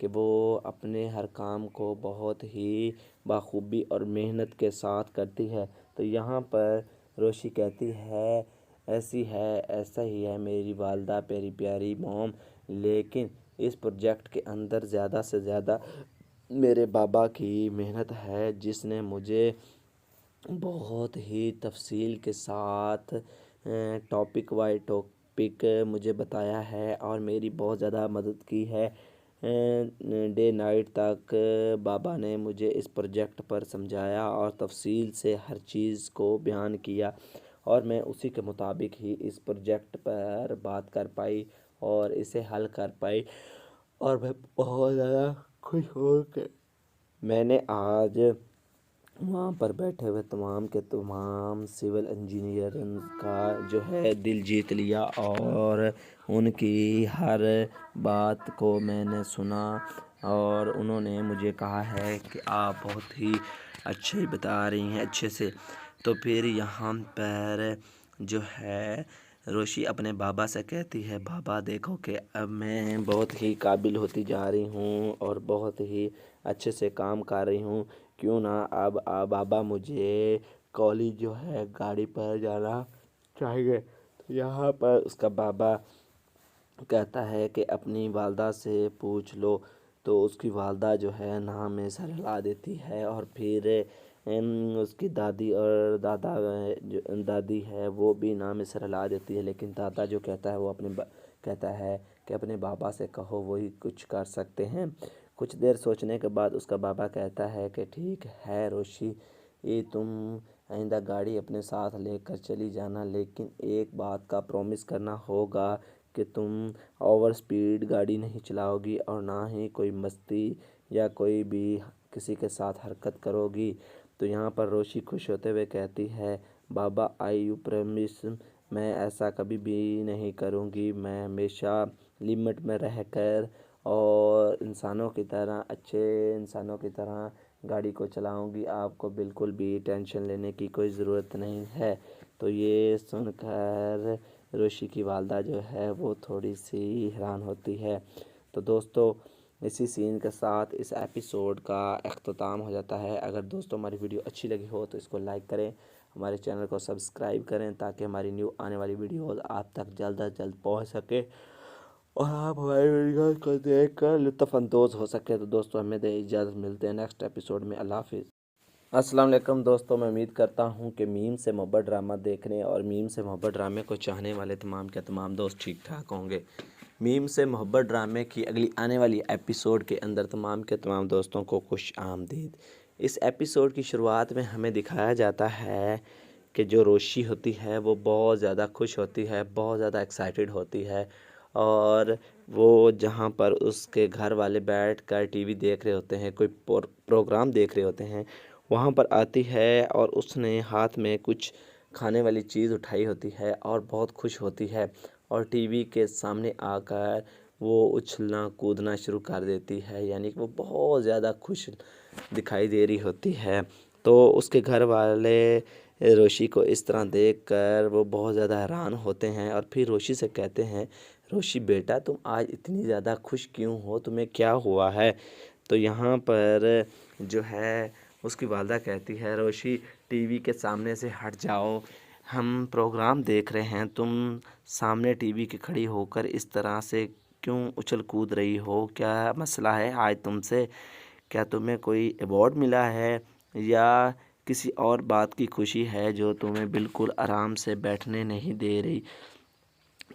کہ وہ اپنے ہر کام کو بہت ہی بخوبی اور محنت کے ساتھ کرتی ہے۔ تو یہاں پر روشی کہتی ہے ایسی ہے، ایسا ہی ہے میری والدہ پیاری پیاری موم، لیکن اس پروجیکٹ کے اندر زیادہ سے زیادہ میرے بابا کی محنت ہے، جس نے مجھے بہت ہی تفصیل کے ساتھ ٹاپک بائی ٹاپک مجھے بتایا ہے اور میری بہت زیادہ مدد کی ہے۔ ڈے نائٹ تک بابا نے مجھے اس پروجیکٹ پر سمجھایا اور تفصیل سے ہر چیز کو بیان کیا، اور میں اسی کے مطابق ہی اس پروجیکٹ پر بات کر پائی اور اسے حل کر پائی، اور میں بہت زیادہ خوش ہوں کہ میں نے آج وہاں پر بیٹھے ہوئے تمام کے تمام سول انجینئرز کا جو ہے دل جیت لیا، اور ان کی ہر بات کو میں نے سنا، اور انہوں نے مجھے کہا ہے کہ آپ بہت ہی اچھے بتا رہی ہیں اچھے سے۔ تو پھر یہاں پر جو ہے روشی اپنے بابا سے کہتی ہے بابا دیکھو کہ اب میں بہت ہی قابل ہوتی جا رہی ہوں اور بہت ہی اچھے سے کام کر رہی ہوں، کیوں نہ اب بابا مجھے کالج جو ہے گاڑی پر جانا چاہیے۔ تو یہاں پر اس کا بابا کہتا ہے کہ اپنی والدہ سے پوچھ لو، تو اس کی والدہ جو ہے نام میں سر ہلا دیتی ہے، اور پھر اس کی دادی اور دادا جو دادی ہے وہ بھی نام میں سر ہلا دیتی ہے، لیکن دادا جو کہتا ہے وہ کہتا ہے کہ اپنے بابا سے کہو وہی کچھ کر سکتے ہیں۔ کچھ دیر سوچنے کے بعد اس کا بابا کہتا ہے کہ ٹھیک ہے روشی، یہ تم آئندہ گاڑی اپنے ساتھ لے کر چلی جانا، لیکن ایک بات کا پرومس کرنا ہوگا کہ تم اوور سپیڈ گاڑی نہیں چلاؤ گی اور نہ ہی کوئی مستی یا کوئی بھی کسی کے ساتھ حرکت کرو گی۔ تو یہاں پر روشی خوش ہوتے ہوئے کہتی ہے بابا آئی یو پرومس، میں ایسا کبھی بھی نہیں کروں گی، میں ہمیشہ لمٹ میں رہ کر اور انسانوں کی طرح اچھے انسانوں کی طرح گاڑی کو چلاؤں گی، آپ کو بالکل بھی ٹینشن لینے کی کوئی ضرورت نہیں ہے۔ تو یہ سن کر روشی کی والدہ جو ہے وہ تھوڑی سی حیران ہوتی ہے۔ تو دوستو اسی سین کے ساتھ اس ایپیسوڈ کا اختتام ہو جاتا ہے۔ اگر دوستو ہماری ویڈیو اچھی لگی ہو تو اس کو لائک کریں، ہمارے چینل کو سبسکرائب کریں تاکہ ہماری نیو آنے والی ویڈیوز آپ تک جلد از جلد پہنچ سکے اور آپ ہماری ویڈیوز کو دیکھ کر لطف اندوز ہو سکے۔ تو دوستو ہمیں دے اجازت، ملتے ہیں نیکسٹ ایپیسوڈ میں۔ اللہ حافظ۔ السلام علیکم دوستو، میں امید کرتا ہوں کہ میم سے محبت ڈرامہ دیکھنے اور میم سے محبت ڈرامے کو چاہنے والے تمام کے تمام دوست ٹھیک ٹھاک ہوں گے۔ میم سے محبت ڈرامے کی اگلی آنے والی ایپیسوڈ کے اندر تمام کے تمام دوستوں کو خوش آمدید۔ اس ایپیسوڈ کی شروعات میں ہمیں دکھایا جاتا ہے کہ جو روشی ہوتی ہے وہ بہت زیادہ خوش ہوتی ہے، بہت زیادہ ایکسائٹیڈ ہوتی ہے، اور وہ جہاں پر اس کے گھر والے بیٹھ کر ٹی وی دیکھ رہے ہوتے ہیں، کوئی پروگرام دیکھ رہے ہوتے ہیں، وہاں پر آتی ہے اور اس نے ہاتھ میں کچھ کھانے والی چیز اٹھائی ہوتی ہے اور بہت خوش ہوتی ہے، اور ٹی وی کے سامنے آ کر وہ اچھلنا کودنا شروع کر دیتی ہے، یعنی کہ وہ بہت زیادہ خوش دکھائی دے رہی ہوتی ہے۔ تو اس کے گھر والے روشی کو اس طرح دیکھ کر وہ بہت زیادہ حیران ہوتے ہیں، اور پھر روشی سے کہتے ہیں روشی بیٹا تم آج اتنی زیادہ خوش کیوں ہو، تمہیں کیا ہوا ہے؟ تو یہاں پر جو ہے اس کی والدہ کہتی ہے روشی ٹی وی کے سامنے سے ہٹ جاؤ، ہم پروگرام دیکھ رہے ہیں، تم سامنے ٹی وی کے کھڑی ہو کر اس طرح سے کیوں اچھل کود رہی ہو؟ کیا مسئلہ ہے آج تم سے؟ کیا تمہیں کوئی ایوارڈ ملا ہے یا کسی اور بات کی خوشی ہے جو تمہیں بالکل آرام سے بیٹھنے نہیں دے رہی؟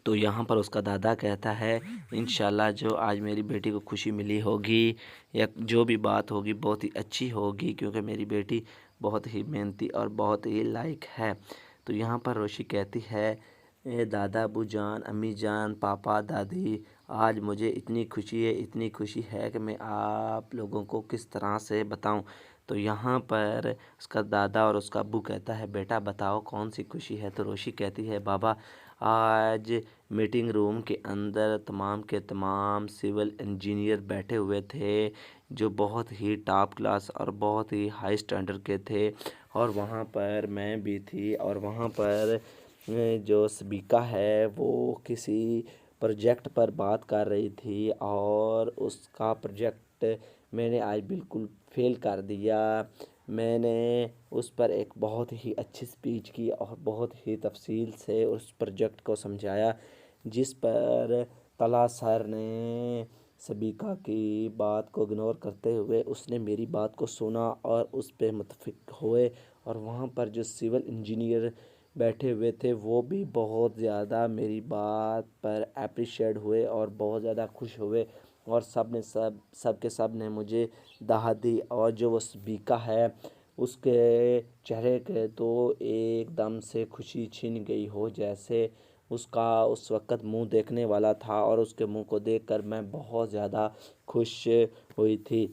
تو یہاں پر اس کا دادا کہتا ہے انشاءاللہ جو آج میری بیٹی کو خوشی ملی ہوگی یا جو بھی بات ہوگی بہت ہی اچھی ہوگی، کیونکہ میری بیٹی بہت ہی محنتی اور بہت ہی لائق ہے۔ تو یہاں پر روشی کہتی ہے اے دادا ابو جان، امی جان، پاپا دادی، آج مجھے اتنی خوشی ہے کہ میں آپ لوگوں کو کس طرح سے بتاؤں۔ تو یہاں پر اس کا دادا اور اس کا ابو کہتا ہے بیٹا بتاؤ کون سی خوشی ہے؟ تو روشی کہتی ہے بابا آج میٹنگ روم کے اندر تمام کے تمام سول انجینئر بیٹھے ہوئے تھے جو بہت ہی ٹاپ کلاس اور بہت ہی ہائی سٹینڈرڈ کے تھے، اور وہاں پر میں بھی تھی، اور وہاں پر جو سبیکہ ہے وہ کسی پروجیکٹ پر بات کر رہی تھی اور اس کا پروجیکٹ میں نے آج بالکل فیل کر دیا۔ میں نے اس پر ایک بہت ہی اچھی اسپیچ کی اور بہت ہی تفصیل سے اس پروجیکٹ کو سمجھایا، جس پر طلحہ سر نے سبیکا کی بات کو اگنور کرتے ہوئے اس نے میری بات کو سنا اور اس پہ متفق ہوئے، اور وہاں پر جو سول انجینئر بیٹھے ہوئے تھے وہ بھی بہت زیادہ میری بات پر اپریشیٹ ہوئے اور بہت زیادہ خوش ہوئے، اور سب کے سب نے مجھے دعوت دی۔ اور جو وہ سبیکا ہے اس کے چہرے کے تو ایک دم سے خوشی چھن گئی ہو، جیسے اس کا اس وقت منہ دیکھنے والا تھا، اور اس کے منہ کو دیکھ کر میں بہت زیادہ خوش ہوئی تھی۔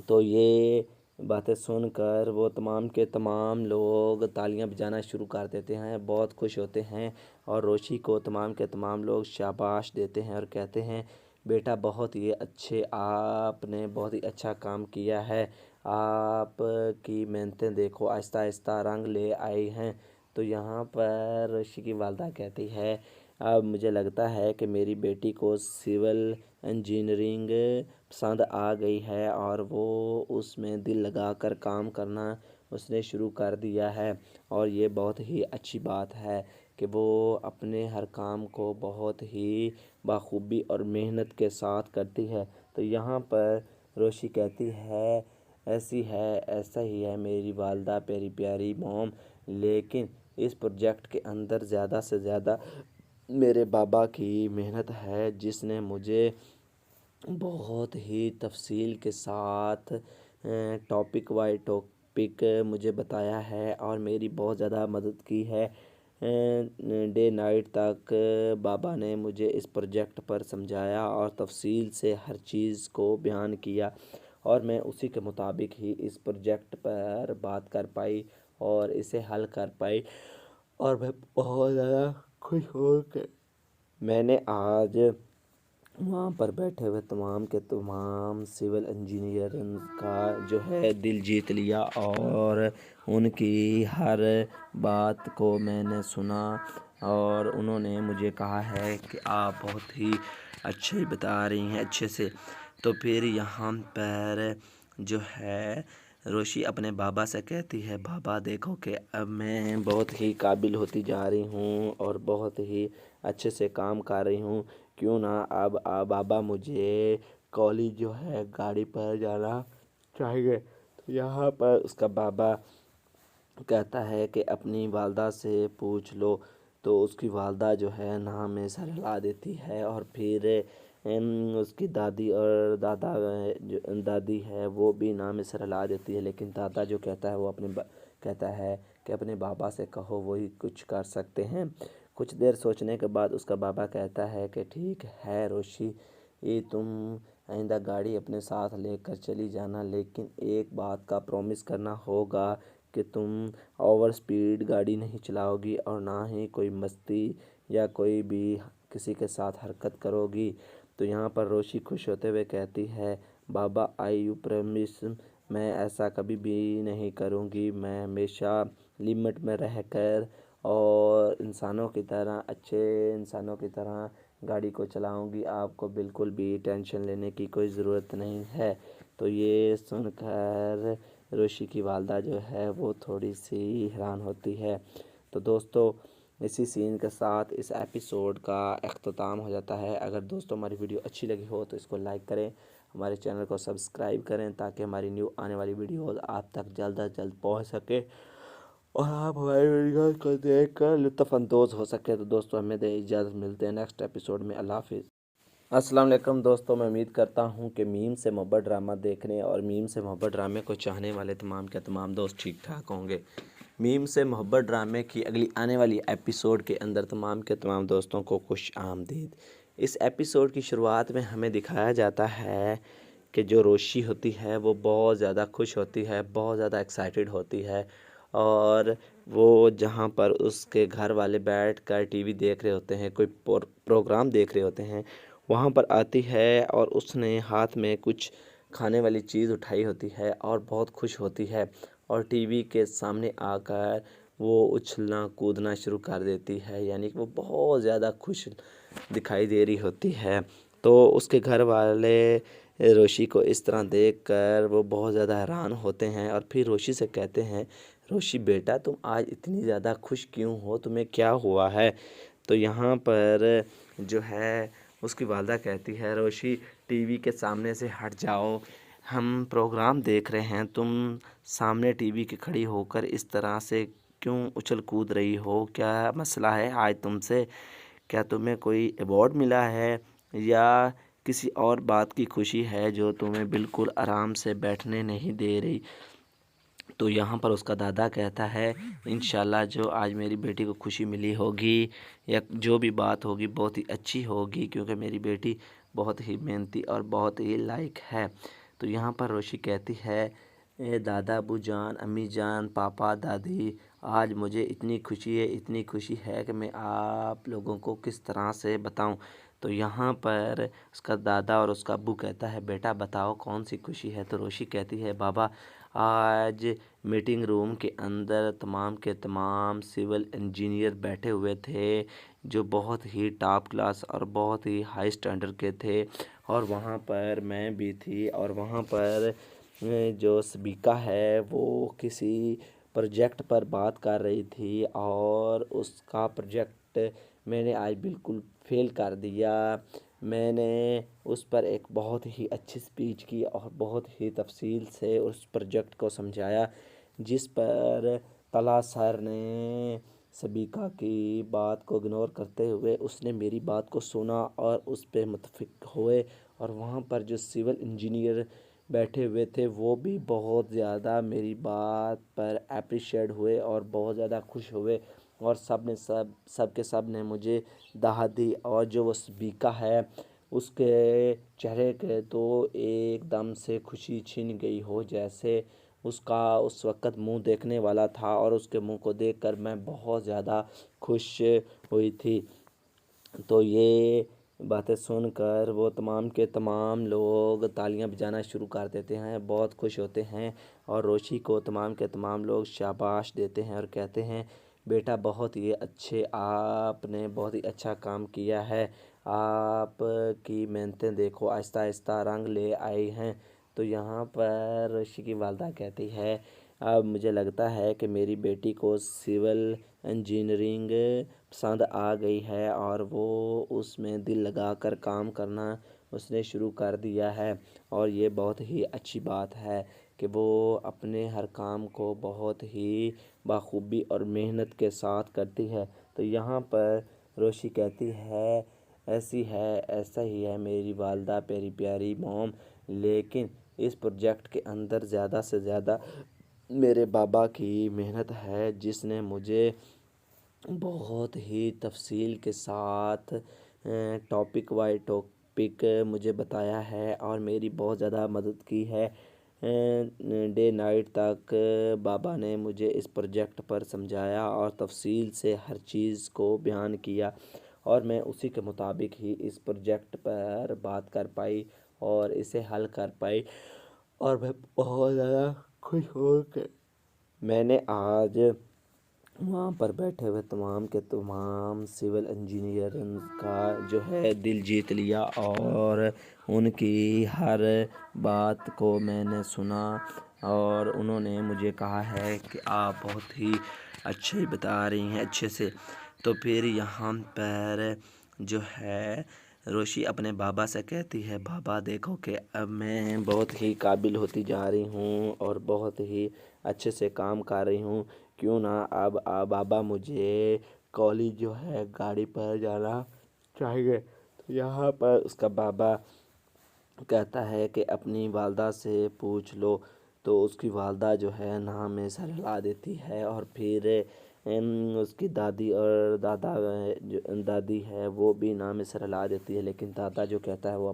تو یہ باتیں سن کر وہ تمام کے تمام لوگ تالیاں بجانا شروع کر دیتے ہیں، بہت خوش ہوتے ہیں، اور روشی کو تمام کے تمام لوگ شاباش دیتے ہیں اور کہتے ہیں بیٹا بہت ہی اچھے، آپ نے بہت ہی اچھا کام کیا ہے، آپ کی محنتیں دیکھو آہستہ آہستہ رنگ لے آئی ہیں۔ تو یہاں پر روشی کی والدہ کہتی ہے اب مجھے لگتا ہے کہ میری بیٹی کو سول انجینئرنگ پسند آ گئی ہے، اور وہ اس میں دل لگا کر کام کرنا اس نے شروع کر دیا ہے، اور یہ بہت ہی اچھی بات ہے کہ وہ اپنے ہر کام کو بہت ہی بخوبی اور محنت کے ساتھ کرتی ہے۔ تو یہاں پر روشی کہتی ہے ایسا ہی ہے میری والدہ پیاری پیاری موم، لیکن اس پروجیکٹ کے اندر زیادہ سے زیادہ میرے بابا کی محنت ہے، جس نے مجھے بہت ہی تفصیل کے ساتھ ٹاپک بائی ٹاپک مجھے بتایا ہے اور میری بہت زیادہ مدد کی ہے۔ ڈے نائٹ تک بابا نے مجھے اس پروجیکٹ پر سمجھایا اور تفصیل سے ہر چیز کو بیان کیا، اور میں اسی کے مطابق ہی اس پروجیکٹ پر بات کر پائی اور اسے حل کر پائی، اور میں بہت زیادہ خوش ہوں کہ میں نے آج وہاں پر بیٹھے ہوئے تمام کے تمام سول انجینئرز کا جو ہے دل جیت لیا، اور ان کی ہر بات کو میں نے سنا، اور انہوں نے مجھے کہا ہے کہ آپ بہت ہی اچھے بتا رہی ہیں اچھے سے۔ تو پھر یہاں پر جو ہے روشی اپنے بابا سے کہتی ہے بابا دیکھو کہ اب میں بہت ہی قابل ہوتی جا رہی ہوں اور بہت ہی اچھے سے کام کر رہی ہوں، کیوں نہ اب بابا مجھے کالج جو ہے گاڑی پر جانا چاہیے۔ تو یہاں پر اس کا بابا کہتا ہے کہ اپنی والدہ سے پوچھ لو، تو اس کی والدہ جو ہے نام میں سر ہلا دیتی ہے، اور پھر اس کی دادی اور دادی ہے وہ بھی نام میں سر ہلا دیتی ہے، لیکن دادا جو کہتا ہے وہ کہتا ہے کہ اپنے بابا سے کہو وہی کچھ کر سکتے ہیں۔ کچھ دیر سوچنے کے بعد اس کا بابا کہتا ہے کہ ٹھیک ہے روشی، یہ تم آئندہ گاڑی اپنے ساتھ لے کر چلی جانا، لیکن ایک بات کا پرومس کرنا ہوگا کہ تم اوور سپیڈ گاڑی نہیں چلاؤ گی اور نہ ہی کوئی مستی یا کوئی بھی کسی کے ساتھ حرکت کرو گی۔ تو یہاں پر روشی خوش ہوتے ہوئے کہتی ہے بابا آئی یو پرومس، میں ایسا کبھی بھی نہیں کروں گی، میں ہمیشہ لمٹ میں رہ کر اور انسانوں کی طرح اچھے انسانوں کی طرح گاڑی کو چلاؤں گی، آپ کو بالکل بھی ٹینشن لینے کی کوئی ضرورت نہیں ہے۔ تو یہ سن کر روشی کی والدہ جو ہے وہ تھوڑی سی حیران ہوتی ہے۔ تو دوستو اسی سین کے ساتھ اس ایپیسوڈ کا اختتام ہو جاتا ہے۔ اگر دوستو ہماری ویڈیو اچھی لگی ہو تو اس کو لائک کریں، ہمارے چینل کو سبسکرائب کریں تاکہ ہماری نیو آنے والی ویڈیوز آپ تک جلد از جلد پہنچ سکے اور آپ ہماری ویڈیوز کو دیکھ کر لطف اندوز ہو سکے۔ تو دوستو ہمیں دے اجازت، ملتے ہیں نیکسٹ ایپیسوڈ میں، اللہ حافظ۔ السلام علیکم دوستو، میں امید کرتا ہوں کہ میم سے محبت ڈرامہ دیکھنے اور میم سے محبت ڈرامے کو چاہنے والے تمام کے تمام دوست ٹھیک ٹھاک ہوں گے۔ میم سے محبت ڈرامے کی اگلی آنے والی ایپیسوڈ کے اندر تمام کے تمام دوستوں کو خوش آمدید۔ اس ایپیسوڈ کی شروعات میں ہمیں دکھایا جاتا ہے کہ جو روشی ہوتی ہے وہ بہت زیادہ خوش ہوتی ہے، بہت زیادہ ایکسائٹیڈ ہوتی ہے، اور وہ جہاں پر اس کے گھر والے بیٹھ کر ٹی وی دیکھ رہے ہوتے ہیں، کوئی پروگرام دیکھ رہے ہوتے ہیں، وہاں پر آتی ہے اور اس نے ہاتھ میں کچھ کھانے والی چیز اٹھائی ہوتی ہے اور بہت خوش ہوتی ہے، اور ٹی وی کے سامنے آ کر وہ اچھلنا کودنا شروع کر دیتی ہے، یعنی کہ وہ بہت زیادہ خوش دکھائی دے رہی ہوتی ہے۔ تو اس کے گھر والے روشی کو اس طرح دیکھ کر وہ بہت زیادہ حیران ہوتے ہیں اور پھر روشی سے کہتے ہیں، روشی بیٹا تم آج اتنی زیادہ خوش کیوں ہو، تمہیں کیا ہوا ہے؟ تو یہاں پر جو ہے اس کی والدہ کہتی ہے، روشی ٹی وی کے سامنے سے ہٹ جاؤ، ہم پروگرام دیکھ رہے ہیں، تم سامنے ٹی وی کے کھڑی ہو کر اس طرح سے کیوں اچھل کود رہی ہو؟ کیا مسئلہ ہے آج تم سے؟ کیا تمہیں کوئی ایوارڈ ملا ہے یا کسی اور بات کی خوشی ہے جو تمہیں بالکل آرام سے بیٹھنے نہیں دے رہی؟ تو یہاں پر اس کا دادا کہتا ہے، انشاءاللہ جو آج میری بیٹی کو خوشی ملی ہوگی یا جو بھی بات ہوگی بہت ہی اچھی ہوگی، کیونکہ میری بیٹی بہت ہی محنتی اور بہت ہی لائق ہے۔ تو یہاں پر روشی کہتی ہے، اے دادا، ابو جان، امی جان، پاپا، دادی، آج مجھے اتنی خوشی ہے کہ میں آپ لوگوں کو کس طرح سے بتاؤں۔ تو یہاں پر اس کا دادا اور اس کا ابو کہتا ہے، بیٹا بتاؤ کون سی خوشی ہے؟ تو روشی کہتی ہے، بابا آج میٹنگ روم کے اندر تمام کے تمام سول انجینئر بیٹھے ہوئے تھے جو بہت ہی ٹاپ کلاس اور بہت ہی ہائی سٹینڈرڈ کے تھے، اور وہاں پر میں بھی تھی، اور وہاں پر جو سبیکا ہے وہ کسی پروجیکٹ پر بات کر رہی تھی اور اس کا پروجیکٹ میں نے آج بالکل فیل کر دیا۔ میں نے اس پر ایک بہت ہی اچھی سپیچ کی اور بہت ہی تفصیل سے اس پروجیکٹ کو سمجھایا، جس پر طلحہ سر نے سبیکا کی بات کو اگنور کرتے ہوئے اس نے میری بات کو سنا اور اس پہ متفق ہوئے، اور وہاں پر جو سول انجینئر بیٹھے ہوئے تھے وہ بھی بہت زیادہ میری بات پر اپریشیٹ ہوئے اور بہت زیادہ خوش ہوئے، اور سب نے مجھے دعوت دی، اور جو وہ سبیکا ہے اس کے چہرے کے تو ایک دم سے خوشی چھن گئی ہو، جیسے اس کا اس وقت منہ دیکھنے والا تھا، اور اس کے منہ کو دیکھ کر میں بہت زیادہ خوش ہوئی تھی۔ تو یہ باتیں سن کر وہ تمام کے تمام لوگ تالیاں بجانا شروع کر دیتے ہیں، بہت خوش ہوتے ہیں، اور روشی کو تمام کے تمام لوگ شاباش دیتے ہیں اور کہتے ہیں، بیٹا بہت ہی اچھے، آپ نے بہت ہی اچھا کام کیا ہے، آپ کی محنتیں دیکھو آہستہ آہستہ رنگ لے آئی ہیں۔ تو یہاں پر روشی کی والدہ کہتی ہے، اب مجھے لگتا ہے کہ میری بیٹی کو سول انجینئرنگ پسند آ گئی ہے اور وہ اس میں دل لگا کر کام کرنا اس نے شروع کر دیا ہے، اور یہ بہت ہی اچھی بات ہے کہ وہ اپنے ہر کام کو بہت ہی بخوبی اور محنت کے ساتھ کرتی ہے۔ تو یہاں پر روشی کہتی ہے، ایسا ہی ہے میری والدہ، میری پیاری موم، لیکن اس پروجیکٹ کے اندر زیادہ سے زیادہ میرے بابا کی محنت ہے، جس نے مجھے بہت ہی تفصیل کے ساتھ ٹاپک بائی ٹاپک مجھے بتایا ہے اور میری بہت زیادہ مدد کی ہے۔ ڈے نائٹ تک بابا نے مجھے اس پروجیکٹ پر سمجھایا اور تفصیل سے ہر چیز کو بیان کیا، اور میں اسی کے مطابق ہی اس پروجیکٹ پر بات کر پائی اور اسے حل کر پائی، اور میں بہت زیادہ خوش ہوں کہ میں نے آج وہاں پر بیٹھے ہوئے تمام کے تمام سول انجینئرز کا جو ہے دل جیت لیا، اور ان کی ہر بات کو میں نے سنا، اور انہوں نے مجھے کہا ہے کہ آپ بہت ہی اچھے بتا رہی ہیں اچھے سے۔ تو پھر یہاں پر جو ہے روشی اپنے بابا سے کہتی ہے، بابا دیکھو کہ اب میں بہت ہی قابل ہوتی جا رہی ہوں اور بہت ہی اچھے سے کام کر رہی ہوں، کیوں نہ اب بابا مجھے کالج جو ہے گاڑی پر جانا چاہیے۔ تو یہاں پر اس کا بابا کہتا ہے کہ اپنی والدہ سے پوچھ لو، تو اس کی والدہ جو ہے نام میں سر ہلا دیتی ہے، اور پھر اس کی دادی اور دادی ہے وہ بھی نام میں سر ہلا دیتی ہے، لیکن دادا جو کہتا ہے وہ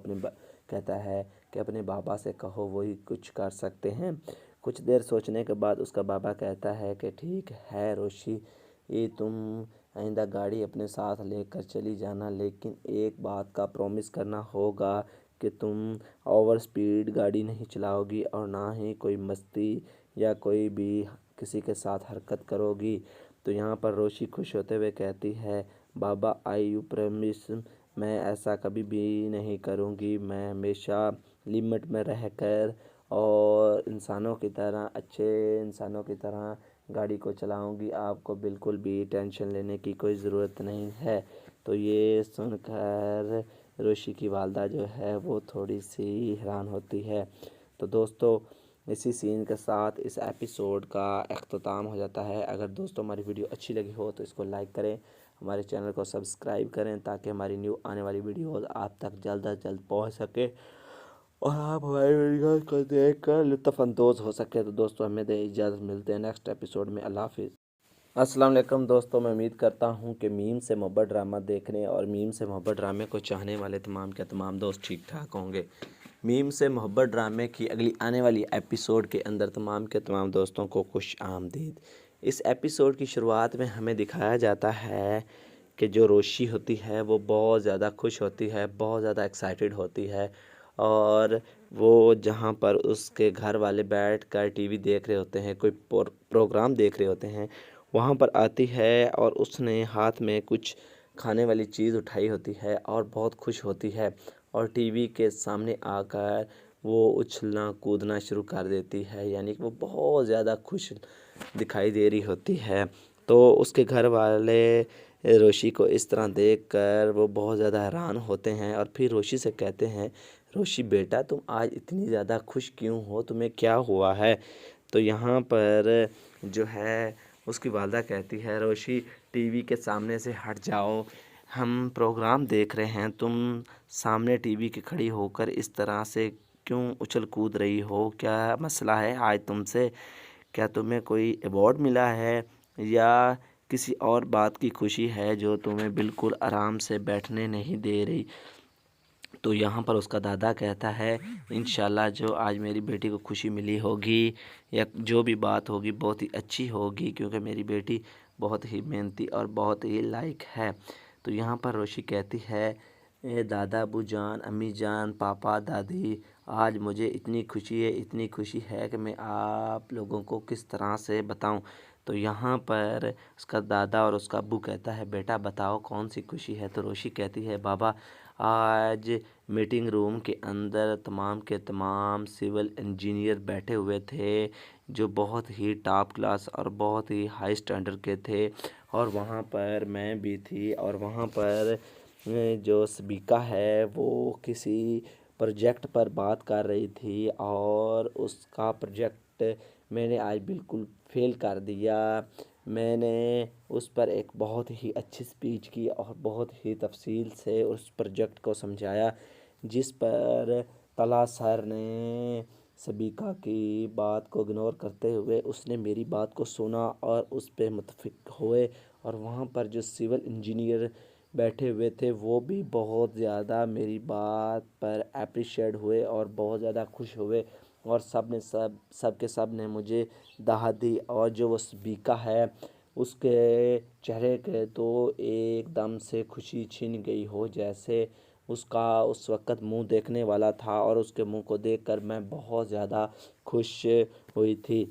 کہتا ہے کہ اپنے بابا سے کہو، وہی کچھ کر سکتے ہیں۔ کچھ دیر سوچنے کے بعد اس کا بابا کہتا ہے کہ ٹھیک ہے روشی، تم آئندہ گاڑی اپنے ساتھ لے کر چلی جانا، لیکن ایک بات کا پرومس کرنا ہوگا کہ تم اوور سپیڈ گاڑی نہیں چلاؤ گی اور نہ ہی کوئی مستی یا کوئی بھی کسی کے ساتھ حرکت کرو گی۔ تو یہاں پر روشی خوش ہوتے ہوئے کہتی ہے، بابا آئی یو پرومس میں ایسا کبھی بھی نہیں کروں گی۔ میں ہمیشہ لمٹ میں رہ کر اور انسانوں کی طرح، اچھے انسانوں کی طرح گاڑی کو چلاؤں گی۔ آپ کو بالکل بھی ٹینشن لینے کی کوئی ضرورت نہیں ہے۔ تو یہ سن کر روشی کی والدہ جو ہے وہ تھوڑی سی حیران ہوتی ہے۔ تو دوستو، اسی سین کے ساتھ اس ایپیسوڈ کا اختتام ہو جاتا ہے۔ اگر دوستوں ہماری ویڈیو اچھی لگی ہو تو اس کو لائک کریں، ہمارے چینل کو سبسکرائب کریں تاکہ ہماری نیو آنے والی ویڈیوز آپ تک جلد از جلد پہنچ سکے اور آپ ہماری ویڈیوز کو دیکھ کر لطف اندوز ہو سکے۔ تو دوستوں، ہمیں دے اجازت، ملتے ہیں نیکسٹ ایپیسوڈ میں۔ اللہ حافظ۔ السلام علیکم دوستوں، میں امید کرتا ہوں کہ میم سے محبت ڈرامہ دیکھنے اور میم سے محبت ڈرامے کو چاہنے والے تمام کے تمام دوست ٹھیک ٹھاک ہوں گے۔ میم سے محبت ڈرامے کی اگلی آنے والی ایپیسوڈ کے اندر تمام کے تمام دوستوں کو خوش آمدید۔ اس ایپیسوڈ کی شروعات میں ہمیں دکھایا جاتا ہے کہ جو روشی ہوتی ہے وہ بہت زیادہ خوش ہوتی ہے، بہت زیادہ ایکسائٹیڈ ہوتی ہے، اور وہ جہاں پر اس کے گھر والے بیٹھ کر ٹی وی دیکھ رہے ہوتے ہیں، کوئی پروگرام دیکھ رہے ہوتے ہیں، وہاں پر آتی ہے اور اس نے ہاتھ میں کچھ کھانے والی چیز اٹھائی ہوتی ہے اور بہت خوش ہوتی ہے، اور ٹی وی کے سامنے آ کر وہ اچھلنا کودنا شروع کر دیتی ہے، یعنی کہ وہ بہت زیادہ خوش دکھائی دے رہی ہوتی ہے۔ تو اس کے گھر والے روشی کو اس طرح دیکھ کر وہ بہت زیادہ حیران ہوتے ہیں اور پھر روشی سے کہتے ہیں، روشی بیٹا تم آج اتنی زیادہ خوش کیوں ہو، تمہیں کیا ہوا ہے؟ تو یہاں پر جو ہے اس کی والدہ کہتی ہے، روشی ٹی وی کے سامنے سے ہٹ جاؤ، ہم پروگرام دیکھ رہے ہیں، تم سامنے ٹی وی کے کھڑی ہو کر اس طرح سے کیوں اچھل کود رہی ہو؟ کیا مسئلہ ہے آج تم سے؟ کیا تمہیں کوئی ایوارڈ ملا ہے یا کسی اور بات کی خوشی ہے جو تمہیں بالکل آرام سے بیٹھنے نہیں دے رہی؟ تو یہاں پر اس کا دادا کہتا ہے، انشاءاللہ جو آج میری بیٹی کو خوشی ملی ہوگی یا جو بھی بات ہوگی بہت ہی اچھی ہوگی، کیونکہ میری بیٹی بہت ہی محنتی اور بہت ہی لائق ہے۔ تو یہاں پر روشی کہتی ہے، اے دادا، ابو جان، امی جان، پاپا، دادی، آج مجھے اتنی خوشی ہے کہ میں آپ لوگوں کو کس طرح سے بتاؤں۔ تو یہاں پر اس کا دادا اور اس کا ابو کہتا ہے، بیٹا بتاؤ کون سی خوشی ہے؟ تو روشی کہتی ہے، بابا آج میٹنگ روم کے اندر تمام کے تمام سول انجینئر بیٹھے ہوئے تھے جو بہت ہی ٹاپ کلاس اور بہت ہی ہائی سٹینڈرڈ کے تھے، اور وہاں پر میں بھی تھی، اور وہاں پر جو سبیکا ہے وہ کسی پروجیکٹ پر بات کر رہی تھی اور اس کا پروجیکٹ میں نے آج بالکل فیل کر دیا۔ میں نے اس پر ایک بہت ہی اچھی سپیچ کی اور بہت ہی تفصیل سے اس پروجیکٹ کو سمجھایا، جس پر طلحہ سر نے سبیکا کی بات کو اگنور کرتے ہوئے اس نے میری بات کو سنا اور اس پہ متفق ہوئے، اور وہاں پر جو سول انجینئر بیٹھے ہوئے تھے وہ بھی بہت زیادہ میری بات پر اپریشیٹ ہوئے اور بہت زیادہ خوش ہوئے، اور سب کے سب نے مجھے دعوت دی، اور جو وہ سبیکا ہے اس کے چہرے کے تو ایک دم سے خوشی چھن گئی ہو، جیسے اس کا اس وقت منہ دیکھنے والا تھا، اور اس کے منہ کو دیکھ کر میں بہت زیادہ خوش ہوئی تھی۔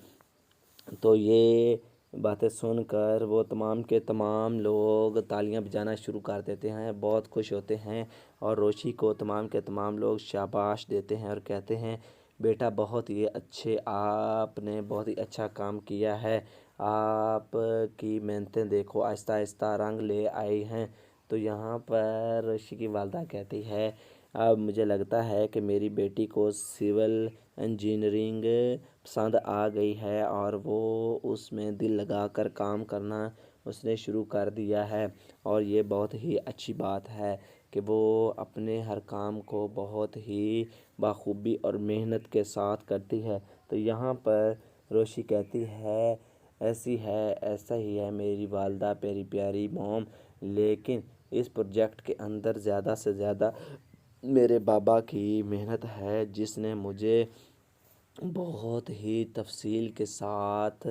تو یہ باتیں سن کر وہ تمام کے تمام لوگ تالیاں بجانا شروع کر دیتے ہیں، بہت خوش ہوتے ہیں، اور روشی کو تمام کے تمام لوگ شاباش دیتے ہیں اور کہتے ہیں، بیٹا بہت ہی اچھے، آپ نے بہت ہی اچھا کام کیا ہے، آپ کی محنتیں دیکھو آہستہ آہستہ رنگ لے آئی ہیں۔ تو یہاں پر روشی کی والدہ کہتی ہے، اب مجھے لگتا ہے کہ میری بیٹی کو سول انجینئرنگ پسند آ گئی ہے اور وہ اس میں دل لگا کر کام کرنا اس نے شروع کر دیا ہے، اور یہ بہت ہی اچھی بات ہے کہ وہ اپنے ہر کام کو بہت ہی بخوبی اور محنت کے ساتھ کرتی ہے۔ تو یہاں پر روشی کہتی ہے، ایسا ہی ہے میری والدہ، پیاری پیاری موم، لیکن اس پروجیکٹ کے اندر زیادہ سے زیادہ میرے بابا کی محنت ہے، جس نے مجھے بہت ہی تفصیل کے ساتھ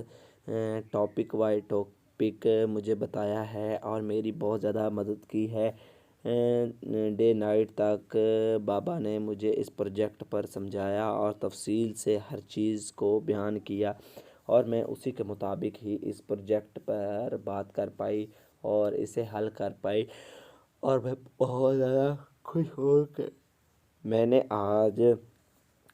ٹاپک بائی ٹاپک مجھے بتایا ہے اور میری بہت زیادہ مدد کی ہے۔ ڈے نائٹ تک بابا نے مجھے اس پروجیکٹ پر سمجھایا اور تفصیل سے ہر چیز کو بیان کیا، اور میں اسی کے مطابق ہی اس پروجیکٹ پر بات کر پائی اور اسے حل کر پائی، اور میں بہت زیادہ خوش ہوں کہ میں نے آج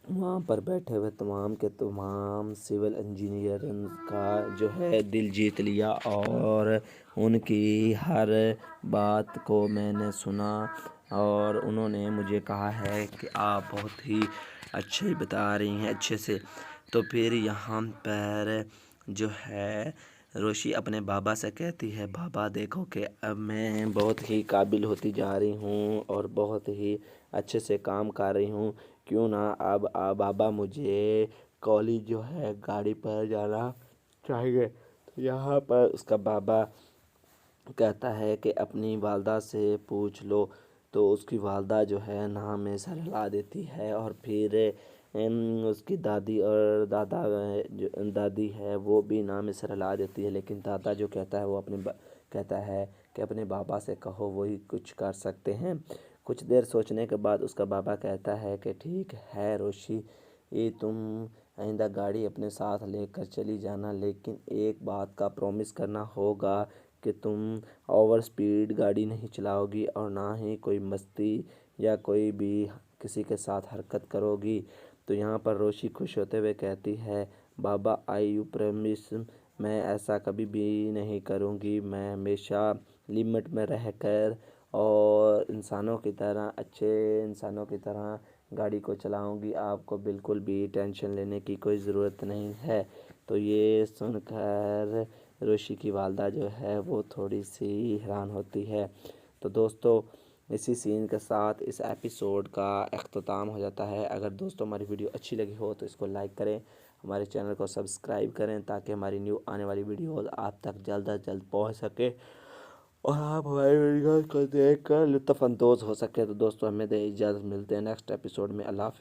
وہاں پر بیٹھے ہوئے تمام کے تمام سول انجینئرز کا جو ہے دل جیت لیا، اور ان کی ہر بات کو میں نے سنا، اور انہوں نے مجھے کہا ہے کہ آپ بہت ہی اچھے بتا رہی ہیں اچھے سے۔ تو پھر یہاں پر جو ہے روشی اپنے بابا سے کہتی ہے، بابا دیکھو کہ اب میں بہت ہی قابل ہوتی جا رہی ہوں اور بہت ہی اچھے سے کام کر رہی ہوں، کیوں نہ اب بابا مجھے کالج جو ہے گاڑی پر جانا چاہیے۔ تو یہاں پر اس کا بابا کہتا ہے کہ اپنی والدہ سے پوچھ لو، تو اس کی والدہ جو ہے نام میں سر ہلا دیتی ہے، اور پھر اس کی دادی اور دادا جو دادی ہے وہ بھی نام میں سر ہلا دیتی ہے، لیکن دادا جو کہتا ہے وہ کہتا ہے کہ اپنے بابا سے کہو وہی کچھ کر سکتے ہیں۔ کچھ دیر سوچنے کے بعد اس کا بابا کہتا ہے کہ ٹھیک ہے روشی، یہ تم آئندہ گاڑی اپنے ساتھ لے کر چلی جانا، لیکن ایک بات کا پرومس کرنا ہوگا کہ تم اوور سپیڈ گاڑی نہیں چلاؤ گی، اور نہ ہی کوئی مستی یا کوئی بھی کسی کے ساتھ حرکت کرو گی۔ تو یہاں پر روشی خوش ہوتے ہوئے کہتی ہے، بابا آئی یو پرومس، میں ایسا کبھی بھی نہیں کروں گی، میں ہمیشہ لمٹ میں رہ کر اور انسانوں کی طرح اچھے انسانوں کی طرح گاڑی کو چلاؤں گی، آپ کو بالکل بھی ٹینشن لینے کی کوئی ضرورت نہیں ہے۔ تو یہ سن کر روشی کی والدہ جو ہے وہ تھوڑی سی حیران ہوتی ہے۔ تو دوستو اسی سین کے ساتھ اس ایپیسوڈ کا اختتام ہو جاتا ہے۔ اگر دوستو ہماری ویڈیو اچھی لگی ہو تو اس کو لائک کریں، ہمارے چینل کو سبسکرائب کریں تاکہ ہماری نیو آنے والی ویڈیوز آپ تک جلد از جلد پہنچ سکے اور آپ ہماری ویڈیوز کو دیکھ کر لطف اندوز ہو سکے۔ تو دوستو ہمیں دے اجازت، ملتے ہیں نیکسٹ ایپیسوڈ میں۔ اللہ حافظ۔